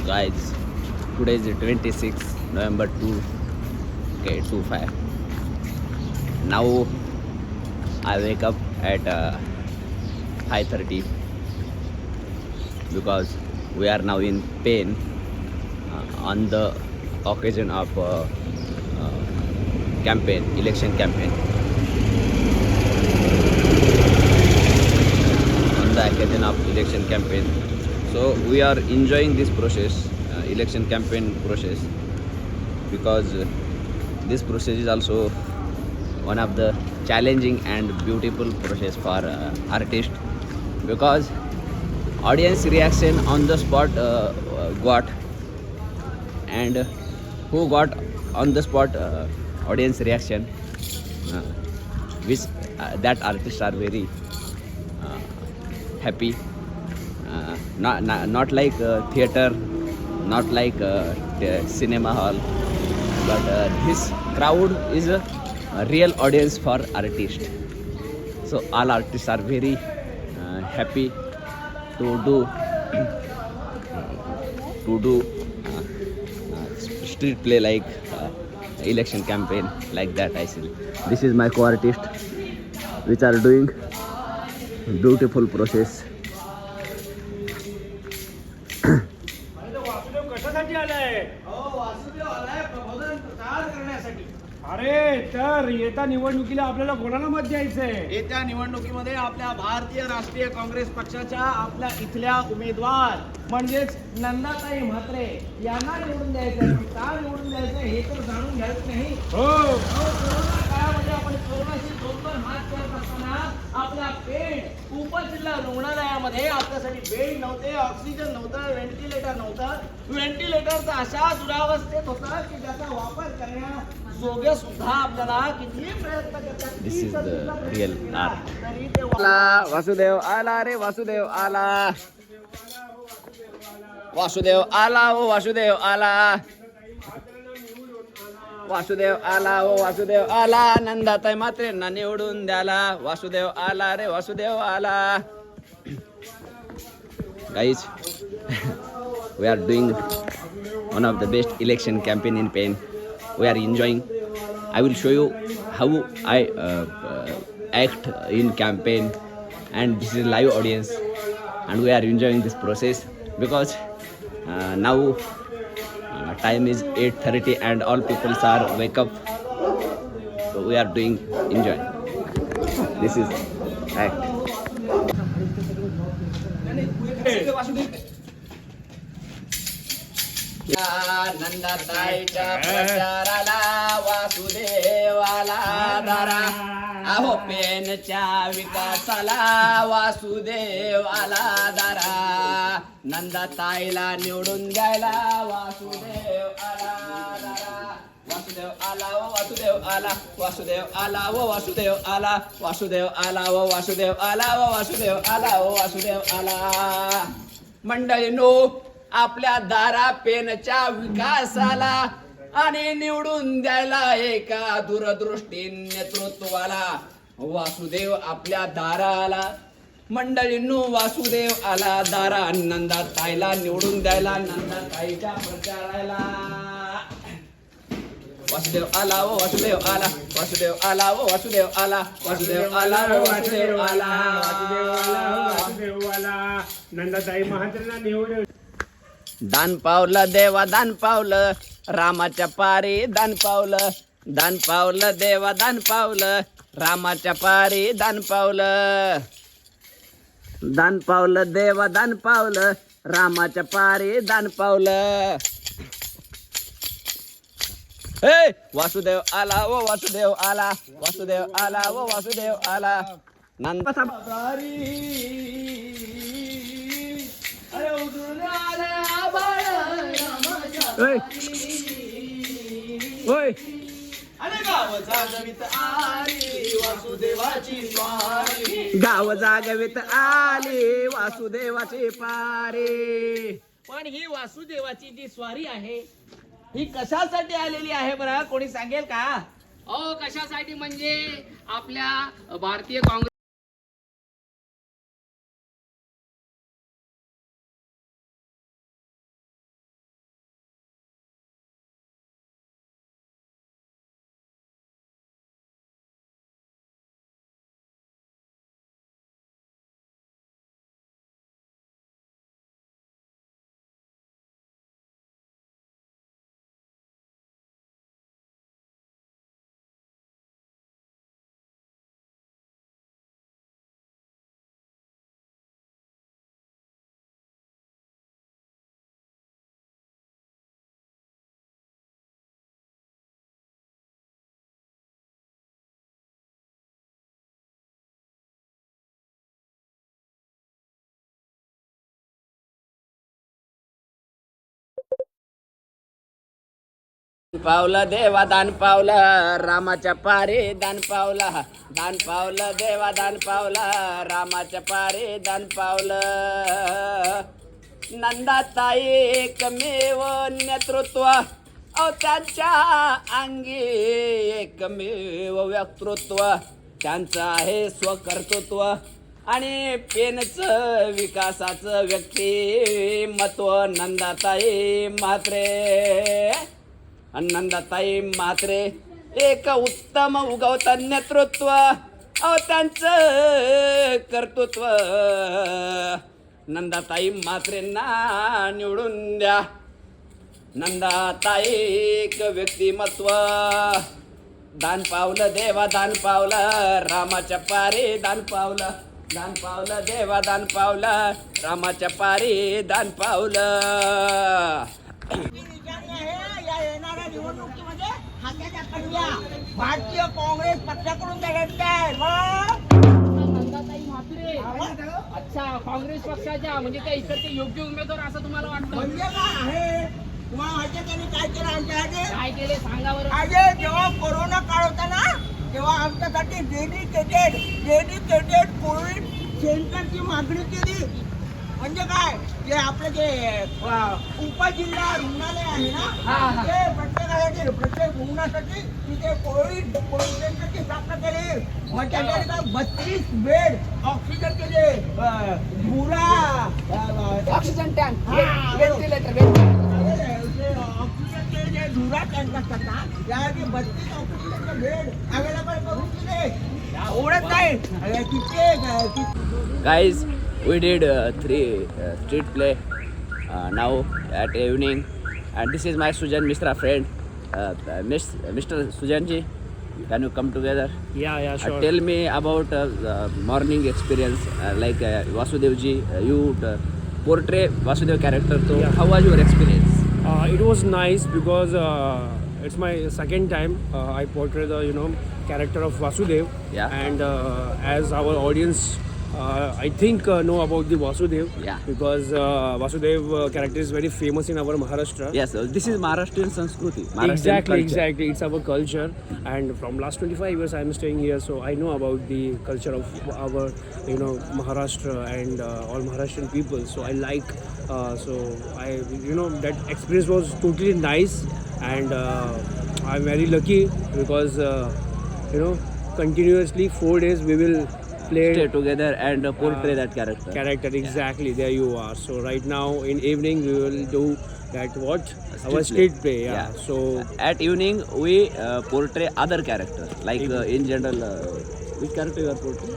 guys, today is the 26th November 25. Now I wake up at 5:30 because we are now in pain on the occasion of election campaign. On the occasion of election campaign, so we are enjoying this process, election campaign process, because this process is also one of the challenging and beautiful process for artists, because audience reaction on the spot got, and who got on the spot audience reaction, which that artists are very happy, not like theater, not like cinema hall, but this crowd is a real audience for artists. So all artists are very happy to do street play like election campaign like that. I see this is my co-artist which are doing beautiful process. कशासाठी आलाय? वासुदेव आलाय प्रबोधन प्रचार करण्यासाठी. अरे तर येत्या निवडणुकीला आपल्याला कोणाला मत द्यायचंय? येत्या निवडणुकीमध्ये आपल्या भारतीय राष्ट्रीय काँग्रेस पक्षाच्या आपल्या इथल्या उमेदवार म्हणजेच नंदाताई म्हात्रे यांना निवडून द्यायचं. का निवडून द्यायचं हे तर जाणून घ्यायचं नाही. हो, कोरोना काळामध्ये आपण कोरोनाशी दोन हात करत असताना आपला पेठ उपजिल्हा रुग्णालयामध्ये आपल्यासाठी बेड नव्हते, ऑक्सिजन नव्हतं, व्हेंटिलेटर नव्हतं. व्हेंटिलेटरचा अशा दुरावस्थेत होता की ज्याचा वापर करण्याजोगे सुद्धा आपल्याला किती प्रयत्न करतात. This is the real art. तरी ते वासुदेव आला रे, वासुदेव आला, वासुदेव आला, ओ वासुदेव आला, वासुदेव आला, ओ वासुदेव आला, नंदाताई म्हात्रेंना निवडून द्याला, वासुदेव आला रे, वासुदेव आला. Guys, we are doing one of the best election campaign in Pen. We are enjoying. I will show you how I act in campaign, and this is live audience, and we are enjoying this process because now time is 8:30 and all people are wake up, so we are doing enjoy. This is act. नंदाताईच्या प्रचाराला वासुदेवाला दारा, अहो पेनच्या विकासाला वासुदेवाला दारा, नंदाताईला निवडून द्यायला वासुदेव आला दारा. वासुदेव आला व वासुदेव आला, वासुदेव आला व वासुदेव आला, वासुदेव आला व वासुदेव आला, व वासुदेव आला व वासुदेव आला. मंडळींनो, आपल्या दारा पेनच्या विकासाला आणि निवडून द्यायला एका दूरदृष्टी नेतृत्वाला वासुदेव आपल्या दाराला. मंडळींनो, वासुदेव आला दारा, नंदाताईला निवडून द्यायला, नंदाताईच्या प्रचाराला. वासुदेव आला व वासुदेव आला, वासुदेव आला व वासुदेव आला, वासुदेव आला व वासुदेव आला, वासुदेव आला, नंदाताई म्हात्रेंना निवडून. दान पावलं देवा, दान पावलं रामाच्या पारी, दान पावलं, दान पावलं देवा, दान पावलं रामाच्या पारी, दान पावलं, दान पावलं देवा, दान पावलं रामाच्या पारी, दान पावलं. हे वासुदेव आला व वासुदेव आला, वासुदेव आला व वासुदेव आला. नंद गाव जागवित आली वासुदेवाची स्वारी, गाव जागवित आली वासुदेवाची पारी. पण ही वासुदेवाची जी स्वारी आहे ही कशासाठी आलेली आहे बरं, कोणी सांगेल का? कशासाठी म्हणजे आपल्या भारतीय काँग्रेस पावलं देवा दान पावलं रामाच्या पारे दान पावला दान पावलं देवा दान पावलं रामाच्या पारे दान पावलं नंदाताई एकमेव नेतृत्व त्यांच्या अंगी एकमेव वक्तृत्व त्यांचं आहे स्वकर्तृत्व आणि पेनचं विकासाचं व्यक्तिमत्व नंदाताई म्हात्रे नंदाताई म्हात्रे एक उत्तम उगवत नेतृत्व त्यांचं कर्तृत्व नंदाताई म्हात्रेंना निवडून द्या नंदाताई एक व्यक्तिमत्व दान पावलं देवा दान पावलं रामाच्या पारी दान पावलं देवा दान पावलं रामाच्या पारी दान पावलं या येणाऱ्या निवडणुकीमध्ये हाताच्या कंड्या भारतीय काँग्रेस पक्षाकडून द्यायच्या नंदाताई म्हात्रे अच्छा काँग्रेस पक्षाच्या म्हणजे त्या इकडचे योग्य उमेदवार असं तुम्हाला वाटतं म्हणजे काय आहे तुम्हाला माहिती त्यांनी काय केलं आमच्यासाठी काय केले सांगा बरं अरे जेव्हा कोरोना काळ होता ना तेव्हा आमच्यासाठी डेडिकेटेड कोविड सेंटरची मागणी केली म्हणजे काय जे आपलं जे उपजिल्हा रुग्णालय आहे ना ते प्रत्येकासाठी प्रत्येक रुग्णासाठी तिथे कोविड सेंटरची स्थापना केली मग त्याच्यासाठी काय 32 बेड ऑक्सिजन केले ऑक्सिजन टँक ऑक्सिजनचे जे धुरा टँक असतात ना त्यासाठी 32 ऑक्सिजनचे बेड अवेलेबल करून दिले एवढंच नाही तिथे Guys, we did 3 street play now at evening, and this is my Sujan Mishra friend, Mr. Sujanji. Can you come together? Yeah, sure. Tell me about morning experience, like Vasudevji. You portray Vasudev character. So, Yeah. how was your experience? It was nice because it's my second time I portray the character of Vasudev. Yeah. And as our audience I think know about the Vasudev. Yeah. Because Vasudev character is very famous in our Maharashtra. Yes, this is Maharashtrian Sanskruti. Maharashtrian Exactly, culture. exactly. It's our culture, and from last 25 years I am staying here, so I know about the culture of our, Maharashtra and all Maharashtrian people. So I like, so I, that experience was totally nice, and I'm very lucky because, continuously 4 days we will play Stay together and portray that character. Exactly, there you are. So right now in evening we will do that our Street street play. Yeah. So At evening, we portray other characters. Like in general, which character you are portraying?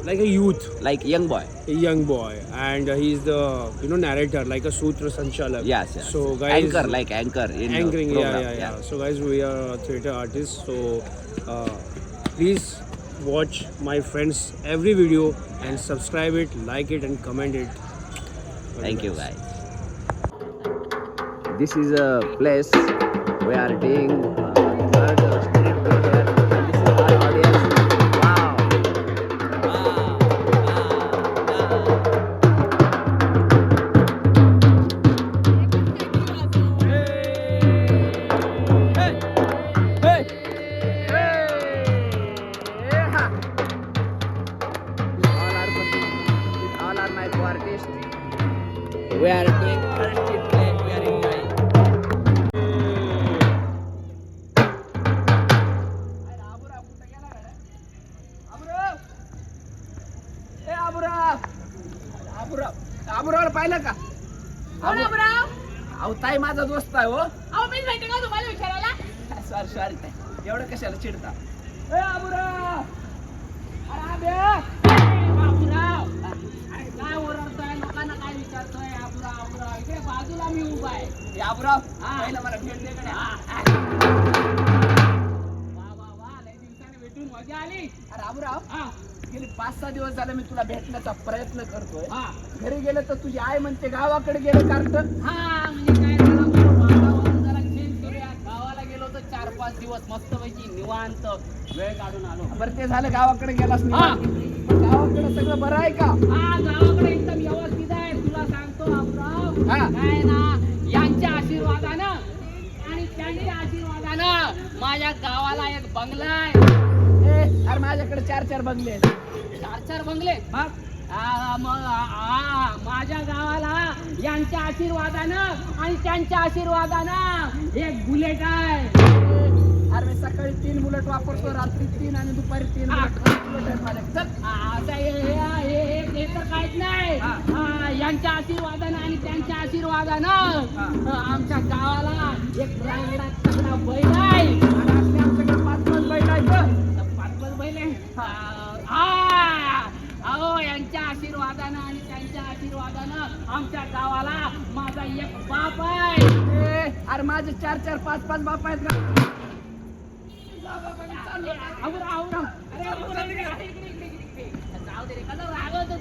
like a youth, Like young boy. a young boy, and he's the narrator, like a Sutra Sanchalak. Yes. So guys, Anchor, like anchor in anchoring, program. yeah. So guys, we are theater artists. So please watch my friends every video and subscribe it, like it, and comment it. Thank you, guys. This is a place we are doing third street play here. And this is our audience. Wow. All are my co-artists. We are doing third street play. We are enjoying. आबुराव पाहिलं का अहो ताई माझा दोस्त आहे हो मी माहिती का तुम्हाला विचारायला सॉरी ताई एवढं कशाला चिडता ए आबुराव बाबूराव अरे काय ओरडतोय लोकांना काय विचारतोय आबुराव इकडे बाजूला मी उभा आहे आबुराव पहिलं मला भेट दे कडे वा लय दिवसाने भेटून मजा आली अरे आबुराव हा गेली 5-6 दिवस झाले मी तुला भेटण्याचा प्रयत्न करतोय हा घरी गेलं तर तुझी आई म्हणते गावाकडे गेलं कारण हा म्हणजे काय जरा बरं वातावरण जरा चेंज करूया गावाला गेलो तर 4-5 दिवस मस्तपैकी निवांत वेळ काढून आलो बरं ते झालं गावाकडे गेलास हा. पण गावाकडे सगळं बरं आहे का हा गावाकडे एकदम व्यवस्थित आहे तुला सांगतो आबुराव हा. काय ना यांच्या आशीर्वादानं आणि त्यांच्या आशीर्वादानं माझ्या गावाला एक बंगला आहे. अरे माझ्याकडे 4 बंगले आहेत. 4 बंगले माझ्या गावाला यांच्या आशीर्वादानं आणि त्यांच्या आशीर्वादानं एक बुलेट आहे. अरे मी सकाळी 3 बुलेट वापरतो, रात्री 3 आणि दुपारी 3 बुलेट आहेत माझ्याकडे. चल. आता हे तर काहीच नाही. यांच्या आशीर्वादानं आणि त्यांच्या आशीर्वादानं आमच्या गावाला एक रांगडा तगडा बैल आहे. आणि आपल्या आमच्याकडे 5 बैल आहेत. 5 बैल आहे. अहो यांच्या आशीर्वादानं आणि त्यांच्या आशीर्वादानं आमच्या गावाला माझा एक बाप आहे. अरे माझे 4 5 बाप आहेत ना.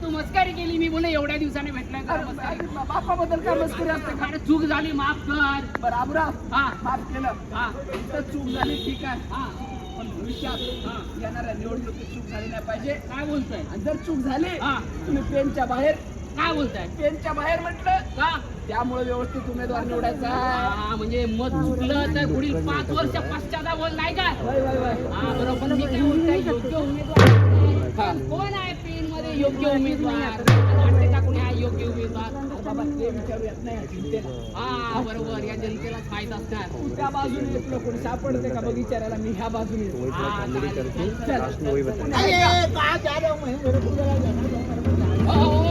तू मस्करी केली मी बोले एवढ्या दिवसाने भेटलाय बापाबद्दल काय मस्करी असते का? चूक झाली माफ कर. बरं आबुराव, हा माफ केलं. हा तर चूक झाली ठीक आहे, हा पण भविष्यात येणाऱ्या निवडणुकीत चूक झाली नाही पाहिजे. काय बोलतोय आणि जर चूक झाली हा तुम्ही पेनच्या बाहेर म्हटलं का त्यामुळे व्यवस्थित उमेदवार निवडायचा. म्हणजे मत चुकलं तर पुढील 5 वर्ष पश्चाताप होईल नाही का? वय वय वय. बरोबर. मी काय बोलतोय योग्य उमेदवार कोण आहे पेन मध्ये योग्य उमेदवार वाटते का कोणी आहे योग्य उमेदवार? बाबा ते विचारूयात नाही जनतेला. हा बरोबर या जनतेलाच माहित असणार. तू त्या बाजूने येतो कोणी सापडते का बघ विचारायला. मी ह्या बाजूने येतो. हा, चालेल. चल. अहो,